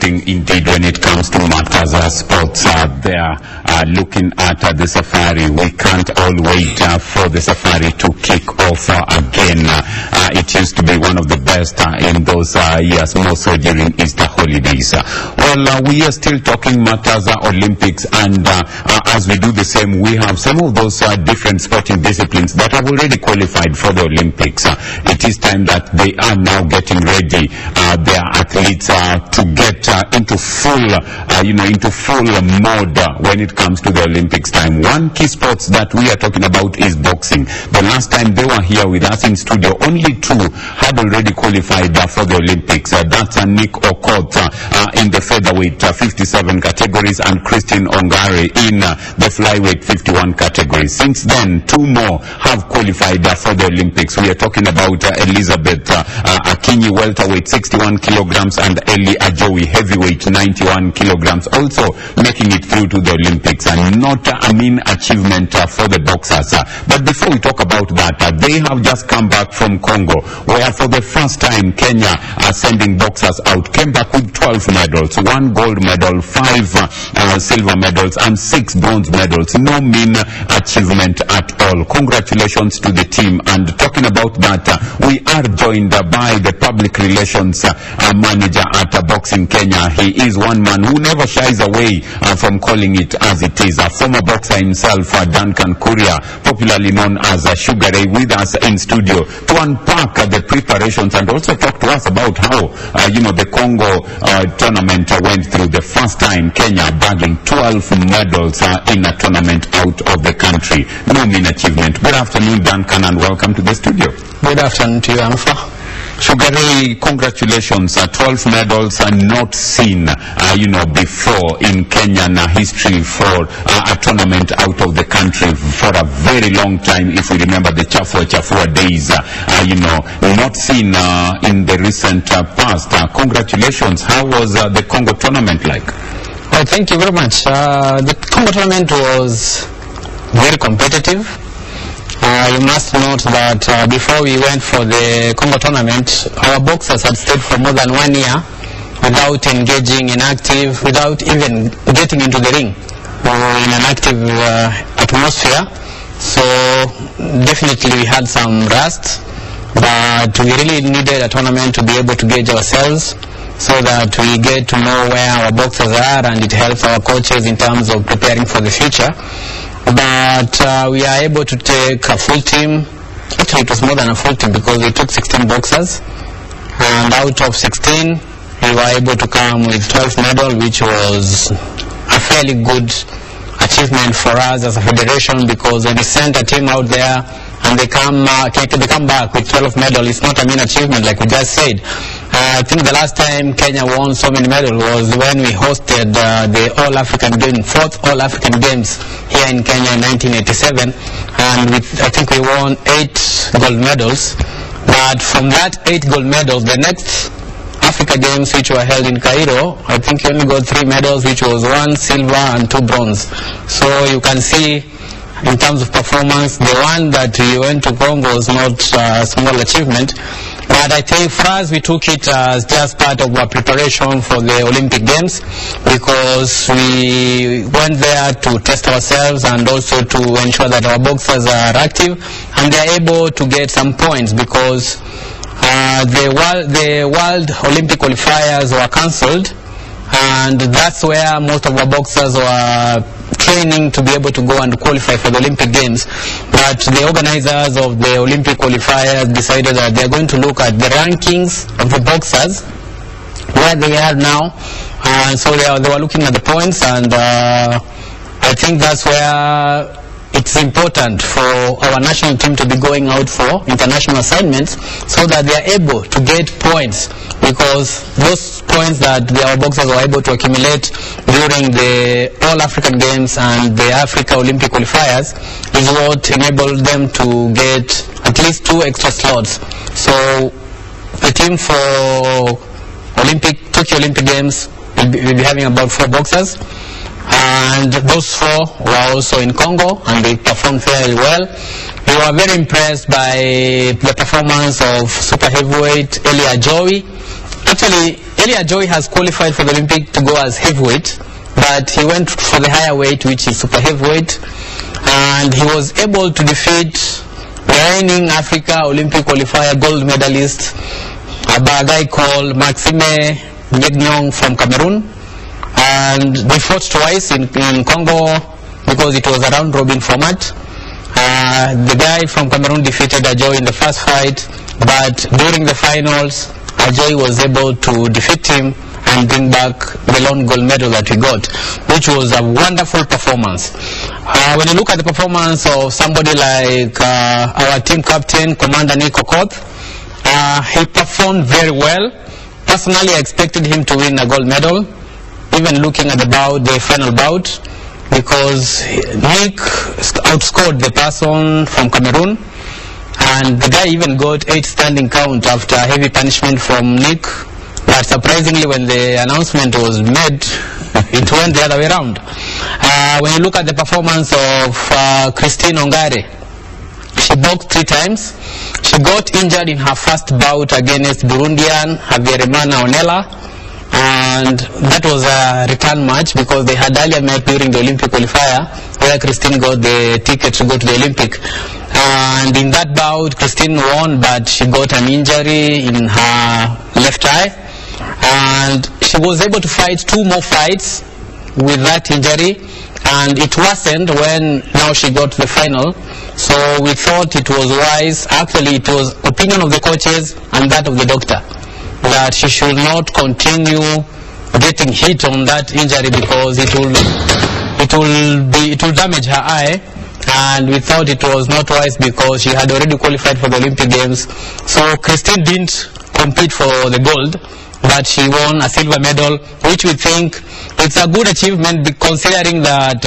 moving indeed when it comes to matters sports. They are looking at the safari. We can't all wait for the safari to kick off again. It used to be one of the best in those years, more so during Easter holidays. We are still talking matters Olympics, and as we do the same, we have some of those different sporting disciplines that have already qualified for the Olympics. It is time that they are now getting ready, their athletes, to get into full mode when it comes to the Olympics time. One key sport that we are talking about is boxing. The last time they were here with us in studio, only two had already qualified for the Olympics. That's Nick Okoth in the featherweight 57 categories and Christine Ongare in the flyweight 51 categories. Since then, two more have qualified for the Olympics. We are talking about Elizabeth Akinyi, welterweight 61 kilograms, and Eli Ajowi, heavyweight 91 kilograms, also making it through to the Olympics. And not a mean achievement for the boxers. But before we talk about that, they have just come back from Congo, where for the first time Kenya are sending boxers out, came back with 12 medals, 1 gold medal, 5 silver medals, and 6 bronze medals. No mean achievement at all. Congratulations to the team. And talking about that, we are joined by the public relations manager at Boxing Kenya. He is one man who never shies away from calling it as it is. A former boxer himself, Duncan Kuria, popularly known as Sugar Ray, with us in studio to unpack the preparations and also talk to us about how the Congo tournament went through. The first time Kenya bagging 12 medals in a tournament out of the country. No mean achievement. Good afternoon, Duncan, and welcome to the studio. Good afternoon to you, Alpha. Sugar Ray, congratulations. 12 medals are not seen, before in Kenyan history for a tournament out of the country for a very long time. If we remember the Chafua days, not seen in the recent past. Congratulations. How was the Congo tournament like? Well, thank you very much. The Congo tournament was very competitive. You must note that before we went for the Congo tournament, our boxers had stayed for more than 1 year without engaging in active, without even getting into the ring in an active atmosphere. So definitely we had some rust, but we really needed a tournament to be able to gauge ourselves so that we get to know where our boxers are, and it helps our coaches in terms of preparing for the future. But we are able to take a full team. Actually, it was more than a full team because we took 16 boxers, and out of 16 we were able to come with 12 medals, which was a fairly good achievement for us as a federation, because when we sent a team out there and they come back with 12 medals, it's not a mean achievement like we just said. I think the last time Kenya won so many medals was when we hosted the All-African Games, 4th All-African Games here in Kenya in 1987, and I think we won 8 gold medals. But from that 8 gold medals, the next Africa Games, which were held in Cairo, I think we only got 3 medals, which was 1 silver and 2 bronze. So you can see, in terms of performance, the one that we went to Congo was not a small achievement. But I think for us, we took it as just part of our preparation for the Olympic Games, because we went there to test ourselves and also to ensure that our boxers are active and they are able to get some points, because the World Olympic qualifiers were cancelled, and that's where most of our boxers were training to be able to go and qualify for the Olympic Games. But the organizers of the Olympic qualifiers decided that they're going to look at the rankings of the boxers, where they are now, and so they were looking at the points, and I think that's where it's important for our national team to be going out for international assignments, so that they are able to get points, because those points that our boxers were able to accumulate during the All-African Games and the Africa Olympic qualifiers is what enabled them to get at least 2 extra slots. So the team for Tokyo Olympic Games will be having about 4 boxers, and those 4 were also in Congo, and they performed fairly well. We were very impressed by the performance of super heavyweight Eli Ajowi. Actually, Earlier Joy has qualified for the Olympic to go as heavyweight, but he went for the higher weight, which is super heavyweight, and he was able to defeat the reigning Africa Olympic qualifier gold medalist, a guy called Maxime Nyong from Cameroon. And they fought twice in Congo because it was a round robin format. The guy from Cameroon defeated Ajoy in the first fight, but during the finals, Ajoy was able to defeat him and bring back the lone gold medal that we got, which was a wonderful performance. When you look at the performance of somebody like our team captain, Commander Nico Koth, he performed very well. Personally, I expected him to win a gold medal, even looking at the final bout, because Nick outscored the person from Cameroon, and the guy even got 8 standing count after heavy punishment from Nick. But surprisingly, when the announcement was made, it went the other way around. When you look at the performance of Christine Ongare, she boxed 3 times. She got injured in her first bout against Burundian Havieremana Onela, and that was a return match because they had earlier met during the Olympic qualifier where Christine got the ticket to go to the Olympic. And in that bout, Christine won, but she got an injury in her left eye, and she was able to fight 2 more fights with that injury, and it worsened when now she got to the final. So we thought it was wise, actually it was opinion of the coaches and that of the doctor, that she should not continue getting hit on that injury because it will damage her eye, and we thought it was not wise because she had already qualified for the Olympic Games. So Christine didn't compete for the gold, but she won a silver medal, which we think it's a good achievement considering that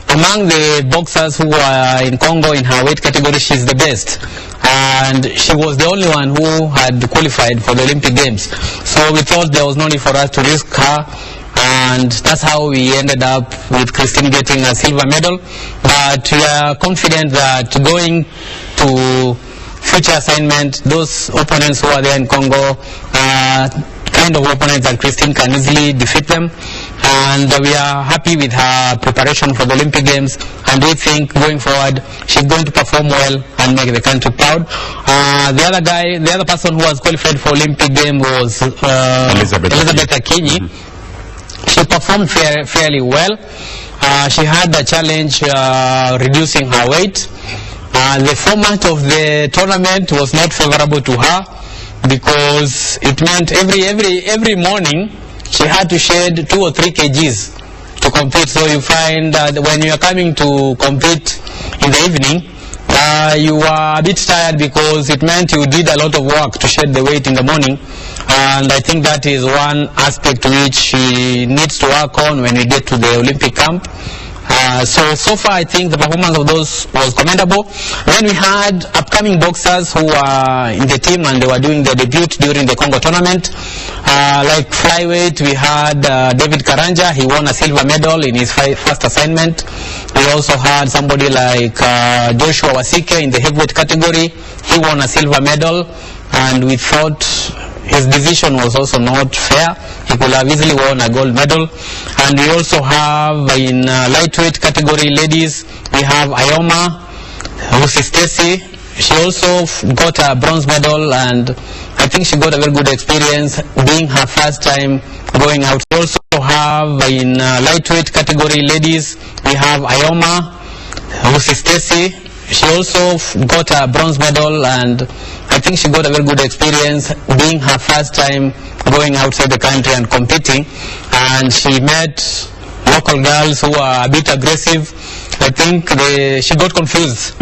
among the boxers who are in Congo in her weight category, she's the best. And she was the only one who had qualified for the Olympic Games. So we thought there was no need for us to risk her, and that's how we ended up with Christine getting a silver medal. But we are confident that going to future assignment, those opponents who are there in Congo, kind of opponents that Christine can easily defeat them, and we are happy with her preparation for the Olympic Games, and we think going forward she's going to perform well and make the country proud. The other person who was qualified for Olympic Games was Elizabeth Akinyi. She performed fairly well. She had a challenge reducing her weight. The format of the tournament was not favorable to her because it meant every morning she had to shed 2 or 3 kgs to compete. So you find that when you are coming to compete in the evening, you are a bit tired because it meant you did a lot of work to shed the weight in the morning, and I think that is one aspect which she needs to work on when we get to the Olympic camp. So far I think the performance of those was commendable. Then we had upcoming boxers who were in the team and they were doing their debut during the Congo tournament. Like flyweight, we had David Karanja. He won a silver medal in his first assignment. We also had somebody like Joshua Wasike in the heavyweight category. He won a silver medal, and we thought his decision was also not fair. He could have easily won a gold medal. And we also have in lightweight category ladies, we have Ayoma Stacy. She also got a bronze medal, and I think she got a very good experience being her first time going out. We also have in lightweight category ladies, we have Ayoma Stacy. She also got a bronze medal, and I think she got a very good experience being her first time going outside the country and competing. And she met local girls who are a bit aggressive. I think she got confused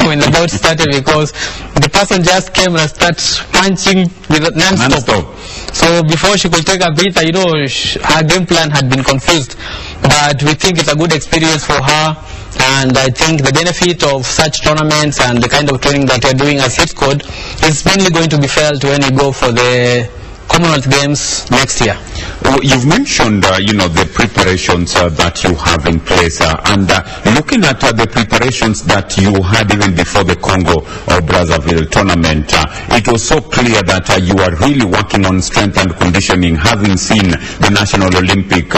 when the bout started because the person just came and started punching with non-stop. So before she could take a breather, her game plan had been confused. But we think it's a good experience for her. And I think the benefit of such tournaments and the kind of training that you're doing as hit code is mainly going to be felt when you go for the Commonwealth Games next year. You've mentioned, the preparations that you have in place, and looking at the preparations that you had even before the Congo or Brazzaville tournament, it was so clear that you are really working on strength and conditioning, having seen the National Olympic,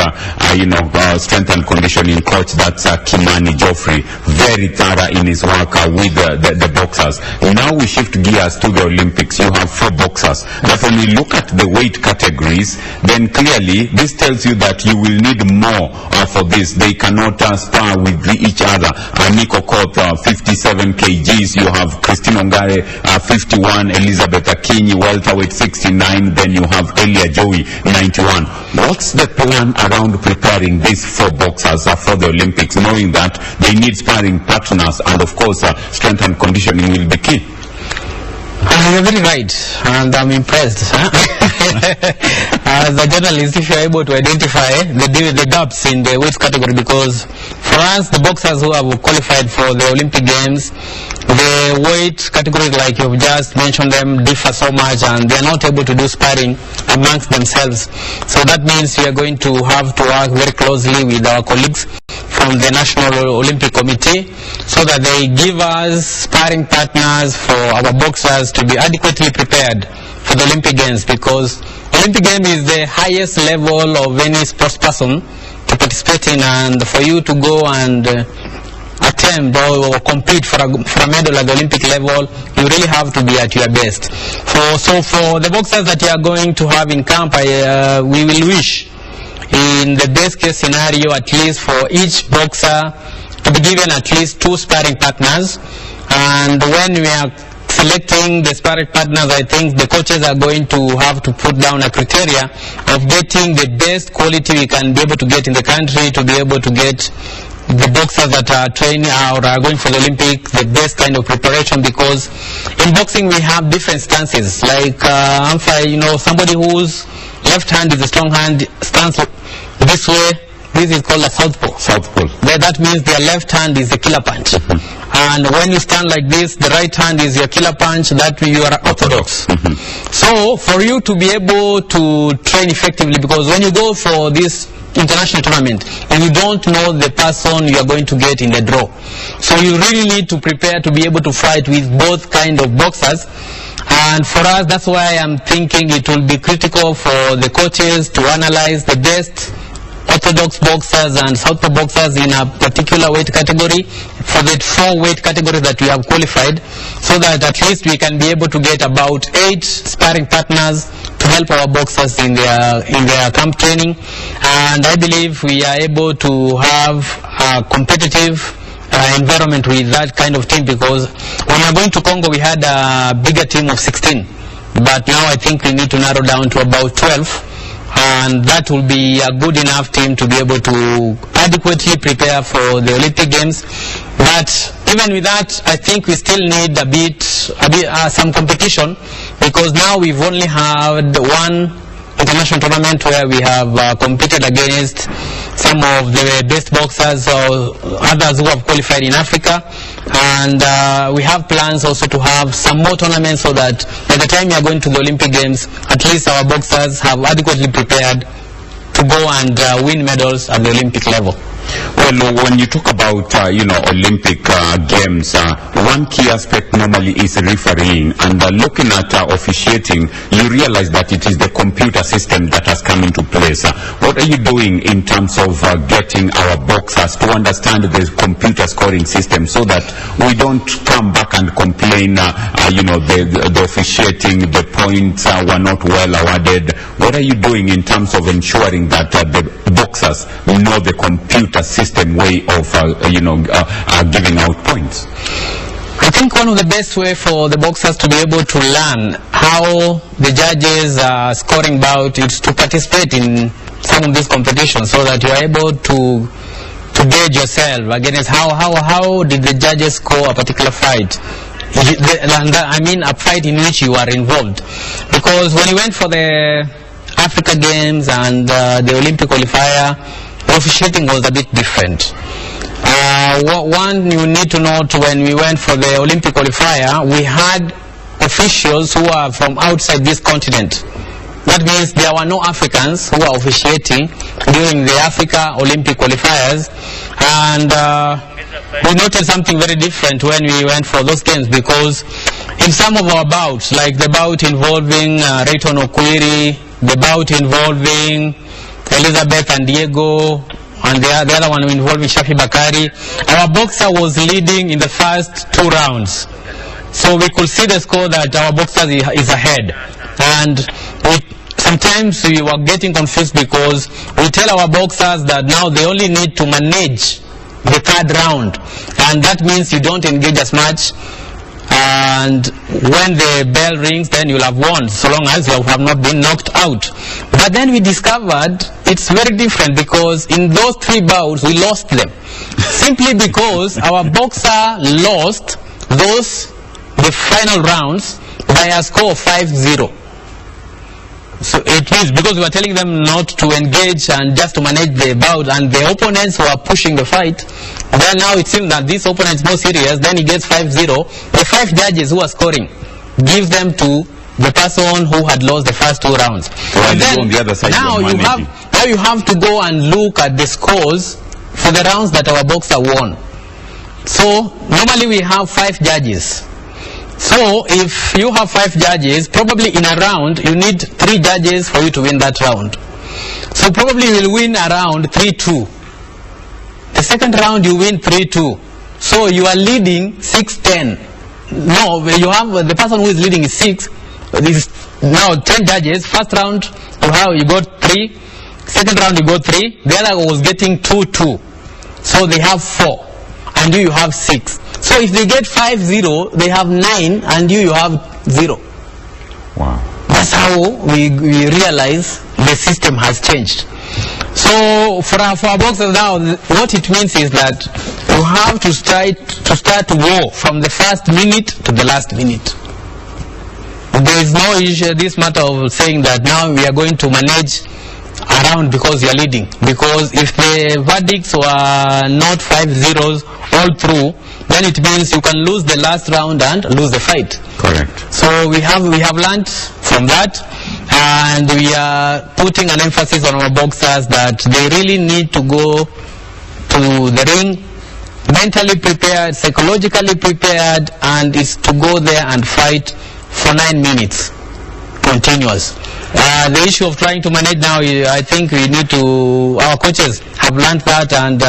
strength and conditioning coach, that's Kimani Joffrey, very thorough in his work with the boxers. Now we shift gears to the Olympics. You have 4 boxers, but when we look at the weight categories, then clearly this tells you that you will need more for this. They cannot spar with each other. Nico Koth, 57 kgs. You have Christine Ongare, 51. Elizabeth Akinyi, welterweight, 69. Then you have Elia Joey, 91. What's the plan around preparing these 4 boxers for the Olympics, knowing that they need sparring partners, and of course strength and conditioning will be key? You're very right, and I'm impressed. As a journalist, if you're able to identify the gaps in the weight category, because for us, the boxers who have qualified for the Olympic Games, the weight categories, like you've just mentioned them, differ so much, and they're not able to do sparring amongst themselves. So that means we are going to have to work very closely with our colleagues from the National Olympic Committee, so that they give us sparring partners for our boxers to be adequately prepared for the Olympic Games, because Olympic Games is the highest level of any sports person to participate in, and for you to go and attempt or compete for a medal at the Olympic level, you really have to be at your best. So for the boxers that you are going to have in camp, we will wish, in the best case scenario, at least for each boxer to be given at least 2 sparring partners. And when we are selecting the sparring partners, I think the coaches are going to have to put down a criteria of getting the best quality we can be able to get in the country, to be able to get the boxers that are training or are going for the Olympic the best kind of preparation, because in boxing we have different stances. Like somebody whose left hand is a strong hand stands this way. This is called a southpaw. That means their left hand is the killer punch. And when you stand like this, the right hand is your killer punch, that you are orthodox. So for you to be able to train effectively, because when you go for this international tournament and you don't know the person you are going to get in the draw, so you really need to prepare to be able to fight with both kind of boxers. And for us, that's why I'm thinking it will be critical for the coaches to analyze the best orthodox boxers and southpaw boxers in a particular weight category, for the 4 weight categories that we have qualified, so that at least we can be able to get about 8 sparring partners to help our boxers in their camp training. And I believe we are able to have a competitive environment with that kind of team, because when we are going to Congo, we had a bigger team of 16, but now I think we need to narrow down to about 12. And that will be a good enough team to be able to adequately prepare for the Olympic Games. But even with that, I think we still need some competition, because now we've only had 1 international tournament where we have competed against some of the best boxers or others who have qualified in Africa. And we have plans also to have some more tournaments, so that by the time we are going to the Olympic Games, at least our boxers have adequately prepared to go and win medals at the Olympic level. Well, when you talk about, Olympic Games, one key aspect normally is refereeing. And looking at officiating, you realize that it is the computer system that has come into place. What are you doing in terms of getting our boxers to understand the computer scoring system, so that we don't come back and complain, the officiating, the points were not well awarded? What are you doing in terms of ensuring that the boxers know the computer system way of giving out points? I think one of the best way for the boxers to be able to learn how the judges are scoring bout is to participate in some of these competitions, so that you are able to gauge yourself against how did the judges score a particular fight. I mean a fight in which you are involved. Because when you went for the Africa Games and the Olympic qualifier, the officiating was a bit different. One you need to note, when we went for the Olympic qualifier, we had officials who are from outside this continent That means there were no Africans who were officiating during the Africa Olympic qualifiers, and we noted something very different when we went for those games, because in some of our bouts, like the bout involving Rayton Okwiri, the bout involving Elizabeth and Diego, and the other one involving Shafi Bakari, our boxer was leading in the first 2 rounds. So we could see the score that our boxer is ahead. And sometimes we were getting confused, because we tell our boxers that now they only need to manage the 3rd round, and that means you don't engage as much, and when the bell rings, then you'll have won, so long as you have not been knocked out. But then we discovered it's very different, because in those 3 bouts we lost them simply because our boxer lost the final rounds by a score of 5-0. So it means, because we were telling them not to engage and just to manage the bout, and the opponents were pushing the fight, then now it seems that this opponent is more serious, then he gets 5-0. The 5 judges who are scoring gives them to the person who had lost the first 2 rounds. And then on the other side, now you have to go and look at the scores for the rounds that our boxer won. So normally we have 5 judges. So if you have 5 judges, probably in a round you need 3 judges for you to win that round. So probably you will win around 3-2. The second round you win 3-2. So you are leading 6-10. No, you have the person who is leading is 6. This is now 10 judges. First round you got 3. Second round you got 3. The other was getting 2-2. So they have 4. And you have 6. So if they get 5-0, they have 9, and you have 0. Wow. That's how we realize the system has changed. So for our boxers now, what it means is that you have to start war from the first minute to the last minute. There is no issue, this matter of saying that now we are going to manage around because you are leading. Because if the verdicts were not 5-0s all through, then it means you can lose the last round and lose the fight. Correct. So we have learned from that, and we are putting an emphasis on our boxers that they really need to go to the ring mentally prepared, psychologically prepared, and is to go there and fight for 9 minutes continuous. The issue of trying to manage now, I think we need to, our coaches have learned that, and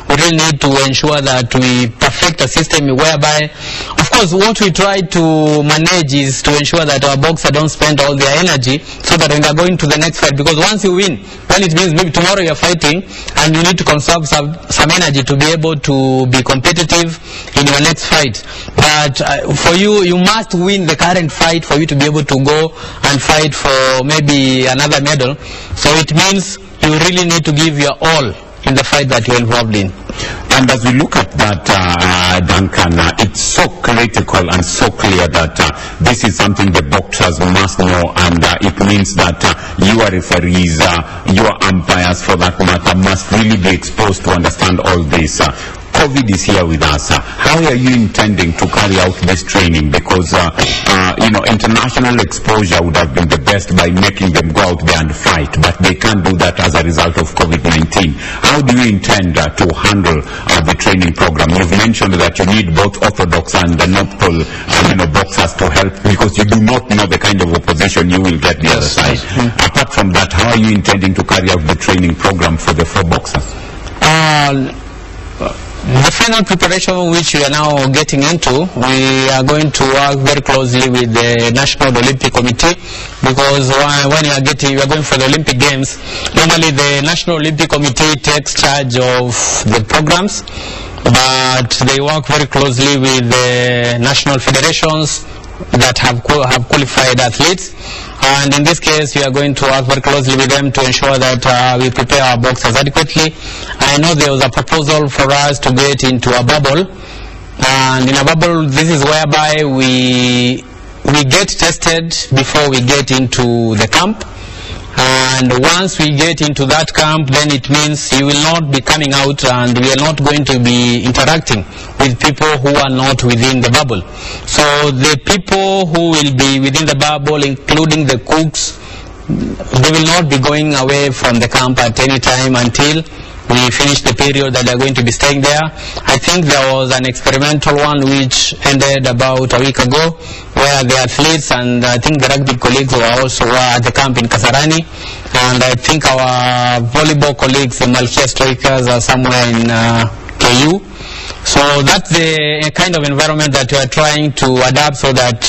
we really need to ensure that we perfect a system whereby, of course, what we try to manage is to ensure that our boxers don't spend all their energy, so that when they're going to the next fight, because once you win, then it means maybe tomorrow you're fighting, and you need to conserve some energy to be able to be competitive in your next fight. But for you, you must win the current fight for you to be able to go and fight for maybe another medal. So it means you really need to give your all in the fight that you're involved in. And as we look at that, Duncan, it's so critical and so clear that this is something the boxers must know, and it means that your referees, your umpires for that matter, must really be exposed to understand all this. COVID is here with us. How are you intending to carry out this training? Because, international exposure would have been the best by making them go out there and fight, but they can't do that as a result of COVID-19. How do you intend to handle the training program? You've mentioned that you need both orthodox and the non-pro boxers to help, because you do not know the kind of opposition you will get the other side. Apart from that, how are you intending to carry out the training program for the 4 boxers? The final preparation which we are now getting into, we are going to work very closely with the National Olympic Committee, because when you are going for the Olympic Games, normally the National Olympic Committee takes charge of the programs, but they work very closely with the national federations that have qualified athletes, and in this case we are going to work very closely with them to ensure that we prepare our boxers adequately. I know there was a proposal for us to get into a bubble, and in a bubble this is whereby we get tested before we get into the camp, and once we get into that camp, then it means you will not be coming out, and we are not going to be interacting with people who are not within the bubble. So the people who will be within the bubble, including the cooks, they will not be going away from the camp at any time until we finish the period that they are going to be staying there. I think there was an experimental one which ended about a week ago, where the athletes and I think the rugby colleagues were also at the camp in Kasarani, and I think our volleyball colleagues, the Malkia Strikers, are somewhere in KU. So that's the kind of environment that we are trying to adapt, so that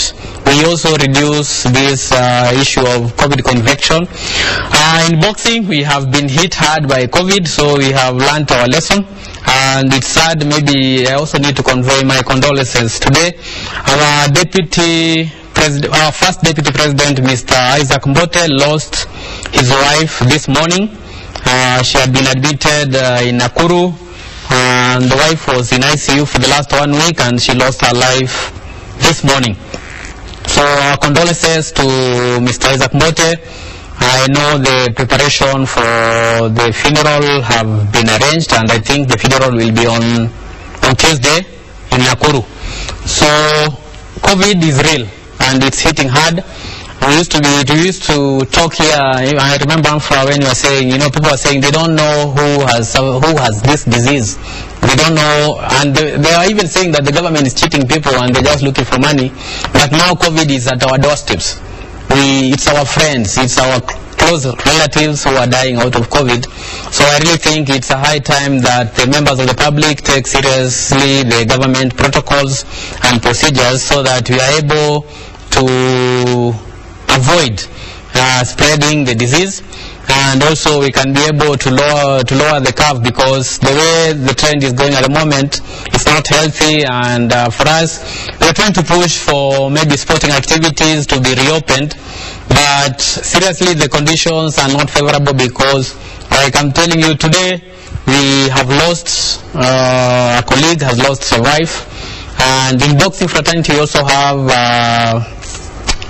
we also reduce this issue of COVID convection. In boxing, we have been hit hard by COVID, so we have learned our lesson. And it's sad, maybe I also need to convey my condolences today. Our first deputy president, Mr. Isaac Mbote, lost his wife this morning. She had been admitted in Nakuru, and the wife was in ICU for the last 1 week, and she lost her life this morning. So our condolences to Mr. Isaac Mbote. I know the preparation for the funeral have been arranged, and I think the funeral will be on Tuesday in Nakuru. So COVID is real and it's hitting hard. We used to talk here. I remember when you were saying, people are saying they don't know who has this disease. They don't know, and they are even saying that the government is cheating people and they're just looking for money. But now COVID is at our doorsteps. It's our friends, it's our close relatives who are dying out of COVID. So I really think it's a high time that the members of the public take seriously the government protocols and procedures, so that we are able to avoid spreading the disease, and also we can be able to lower the curve, because the way the trend is going at the moment, it's not healthy. And for us, we're trying to push for maybe sporting activities to be reopened, but seriously the conditions are not favorable, because like I'm telling you today, we have lost a colleague has lost a wife, and in boxing fraternity we also have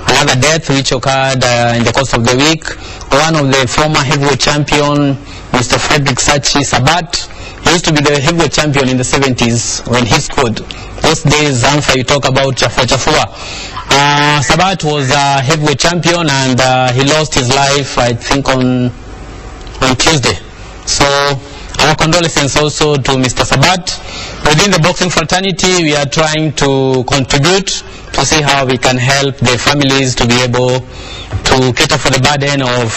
another death which occurred in the course of the week. One of the former heavyweight champion, Mr. Frederick Sachi Sabat, he used to be the heavyweight champion in the 70s when he scored. Those days, Anfa, you talk about Chafua. Sabat was a heavyweight champion, and he lost his life, I think, on Tuesday. So our condolences also to Mr. Sabat. Within the boxing fraternity, we are trying to contribute to see how we can help the families to be able to cater for the burden of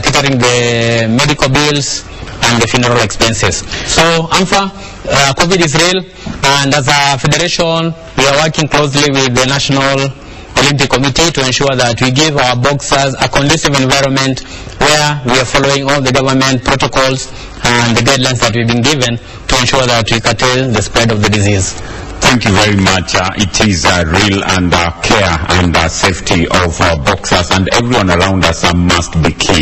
catering the medical bills and the funeral expenses. So AMFA, COVID is real, and as a federation, we are working closely with the National Olympic Committee to ensure that we give our boxers a conducive environment where we are following all the government protocols and the guidelines that we've been given to ensure that we curtail the spread of the disease. Thank you very much. It is real, and care and safety of boxers and everyone around us must be key.